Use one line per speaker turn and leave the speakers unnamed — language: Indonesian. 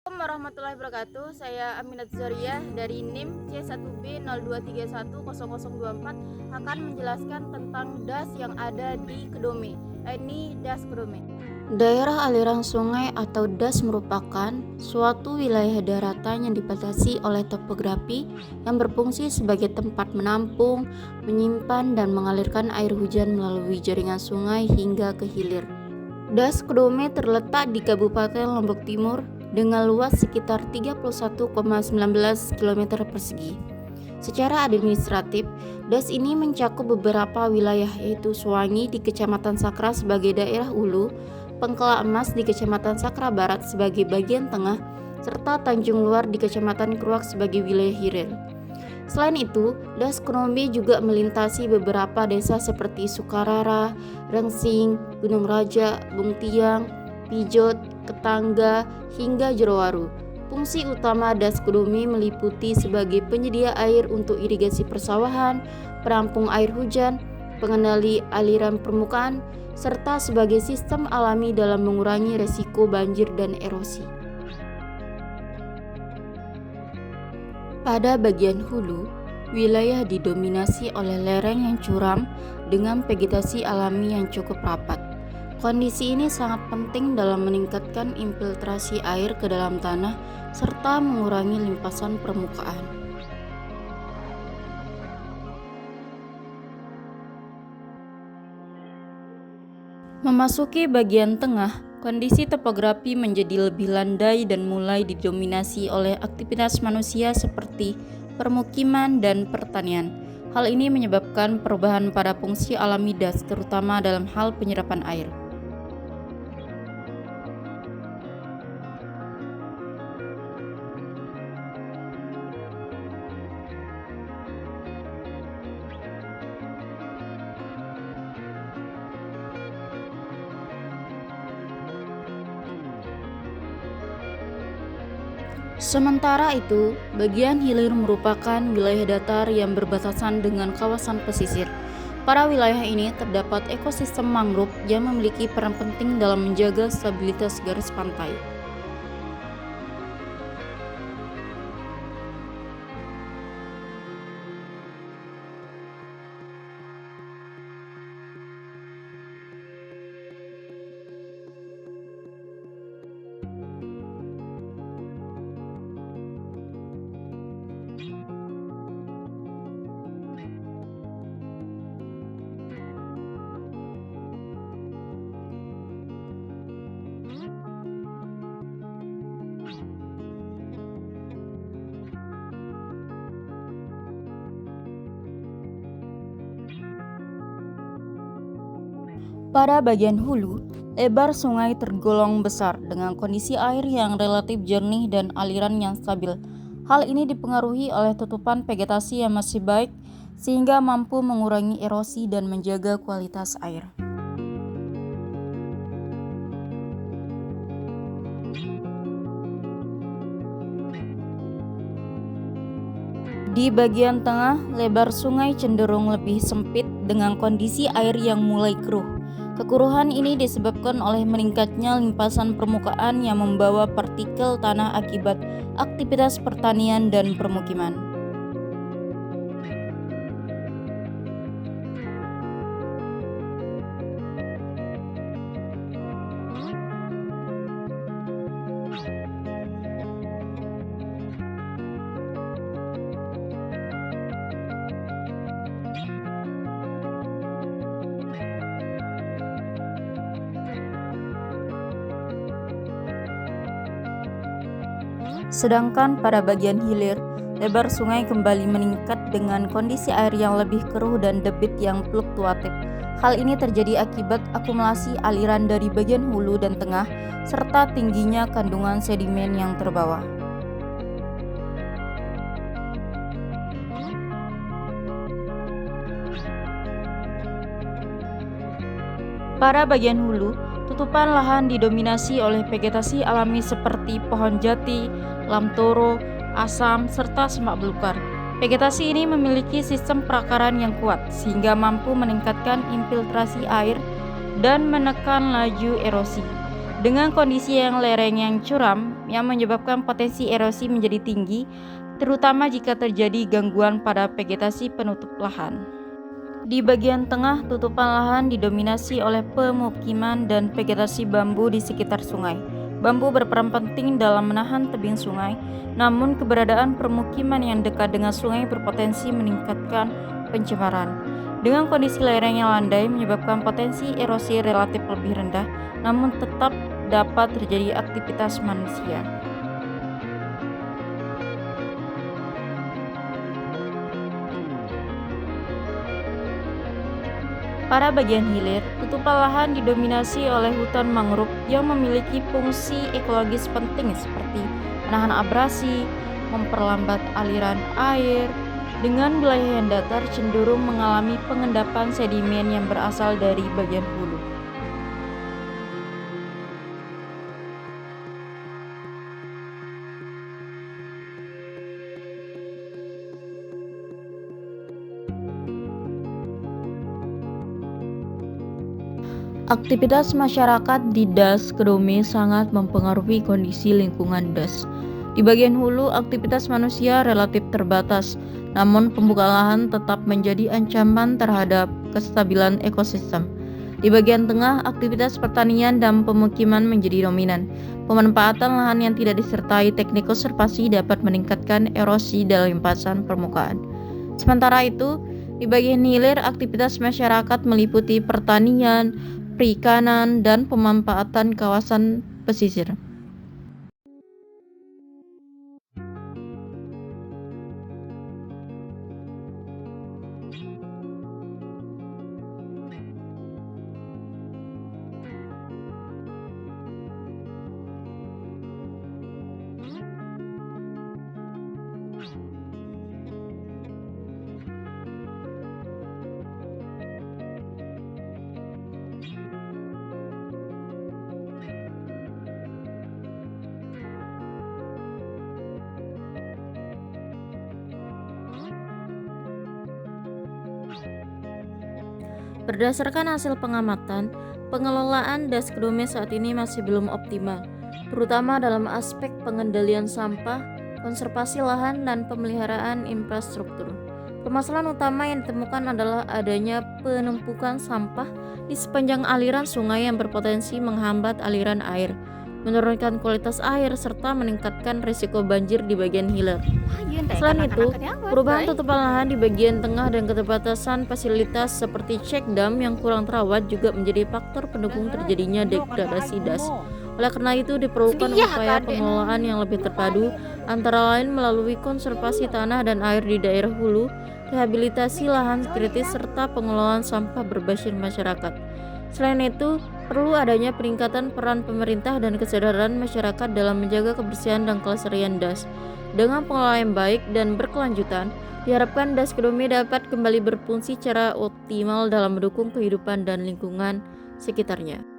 Assalamualaikum warahmatullahi wabarakatuh. Saya Aminat Zoriah dari NIM C1B02310024 akan menjelaskan tentang das yang ada di Kedome. Ini das Kedome. Daerah aliran sungai atau das merupakan suatu wilayah daratan yang dibatasi oleh topografi yang berfungsi sebagai tempat menampung, menyimpan, dan mengalirkan air hujan melalui jaringan sungai hingga ke hilir. Das Kedome terletak di Kabupaten Lombok Timur dengan luas sekitar 31,19 km persegi. Secara administratif, das ini mencakup beberapa wilayah yaitu Suwangi di Kecamatan Sakra sebagai daerah hulu, Pengkela Emas di Kecamatan Sakra Barat sebagai bagian tengah, serta Tanjung Luar di Kecamatan Kruak sebagai wilayah hilir. Selain itu, das Kedome juga melintasi beberapa desa seperti Sukarara, Rengsing, Gunung Raja, Bungtiang, Pijot, Ketangga, hingga Jerowaru. Fungsi utama das Kedome meliputi sebagai penyedia air untuk irigasi persawahan, penampung air hujan, pengendali aliran permukaan, serta sebagai sistem alami dalam mengurangi resiko banjir dan erosi. Pada bagian hulu, wilayah didominasi oleh lereng yang curam dengan vegetasi alami yang cukup rapat. Kondisi ini sangat penting dalam meningkatkan infiltrasi air ke dalam tanah serta mengurangi limpasan permukaan. Memasuki bagian tengah, kondisi topografi menjadi lebih landai dan mulai didominasi oleh aktivitas manusia seperti permukiman dan pertanian. Hal ini menyebabkan perubahan pada fungsi alami das, terutama dalam hal penyerapan air. Sementara itu, bagian hilir merupakan wilayah datar yang berbatasan dengan kawasan pesisir. Pada wilayah ini terdapat ekosistem mangrove yang memiliki peran penting dalam menjaga stabilitas garis pantai. Pada bagian hulu, lebar sungai tergolong besar dengan kondisi air yang relatif jernih dan aliran yang stabil. Hal ini dipengaruhi oleh tutupan vegetasi yang masih baik sehingga mampu mengurangi erosi dan menjaga kualitas air. Di bagian tengah, lebar sungai cenderung lebih sempit dengan kondisi air yang mulai keruh. Kekuruhan ini disebabkan oleh meningkatnya limpasan permukaan yang membawa partikel tanah akibat aktivitas pertanian dan permukiman. Sedangkan pada bagian hilir, lebar sungai kembali meningkat dengan kondisi air yang lebih keruh dan debit yang fluktuatif. Hal ini terjadi akibat akumulasi aliran dari bagian hulu dan tengah, serta tingginya kandungan sedimen yang terbawa. Pada bagian hulu, tutupan lahan didominasi oleh vegetasi alami seperti pohon jati, lamtoro, asam, serta semak belukar. Vegetasi ini memiliki sistem perakaran yang kuat sehingga mampu meningkatkan infiltrasi air dan menekan laju erosi. Dengan kondisi yang lereng yang curam yang menyebabkan potensi erosi menjadi tinggi, terutama jika terjadi gangguan pada vegetasi penutup lahan. Di bagian tengah, tutupan lahan didominasi oleh pemukiman dan vegetasi bambu di sekitar sungai. Bambu berperan penting dalam menahan tebing sungai, namun keberadaan permukiman yang dekat dengan sungai berpotensi meningkatkan pencemaran. Dengan kondisi lereng yang landai menyebabkan potensi erosi relatif lebih rendah, namun tetap dapat terjadi aktivitas manusia. Pada bagian hilir, tutupan lahan didominasi oleh hutan mangrove yang memiliki fungsi ekologis penting seperti menahan abrasi, memperlambat aliran air. Dengan wilayah yang datar cenderung mengalami pengendapan sedimen yang berasal dari bagian hulu. Aktivitas masyarakat di Das Kedome sangat mempengaruhi kondisi lingkungan Das. Di bagian hulu, aktivitas manusia relatif terbatas, namun pembukaan lahan tetap menjadi ancaman terhadap kestabilan ekosistem. Di bagian tengah, aktivitas pertanian dan pemukiman menjadi dominan. Pemanfaatan lahan yang tidak disertai teknik konservasi dapat meningkatkan erosi dan limpasan permukaan. Sementara itu, di bagian hilir, aktivitas masyarakat meliputi pertanian, perikanan, dan pemanfaatan kawasan pesisir. Berdasarkan hasil pengamatan, pengelolaan Das Kedome saat ini masih belum optimal, terutama dalam aspek pengendalian sampah, konservasi lahan, dan pemeliharaan infrastruktur. Permasalahan utama yang ditemukan adalah adanya penumpukan sampah di sepanjang aliran sungai yang berpotensi menghambat aliran air, menurunkan kualitas air, serta meningkatkan risiko banjir di bagian hilir. Selain itu, perubahan tutupan lahan di bagian tengah dan keterbatasan fasilitas seperti check dam yang kurang terawat juga menjadi faktor pendukung terjadinya degradasi das. Oleh karena itu, diperlukan upaya pengelolaan yang lebih terpadu, antara lain melalui konservasi tanah dan air di daerah hulu, rehabilitasi lahan kritis, serta pengelolaan sampah berbasis masyarakat. Selain itu, perlu adanya peningkatan peran pemerintah dan kesadaran masyarakat dalam menjaga kebersihan dan kelestarian das. Dengan pengelolaan yang baik dan berkelanjutan, diharapkan Das Kedome dapat kembali berfungsi secara optimal dalam mendukung kehidupan dan lingkungan sekitarnya.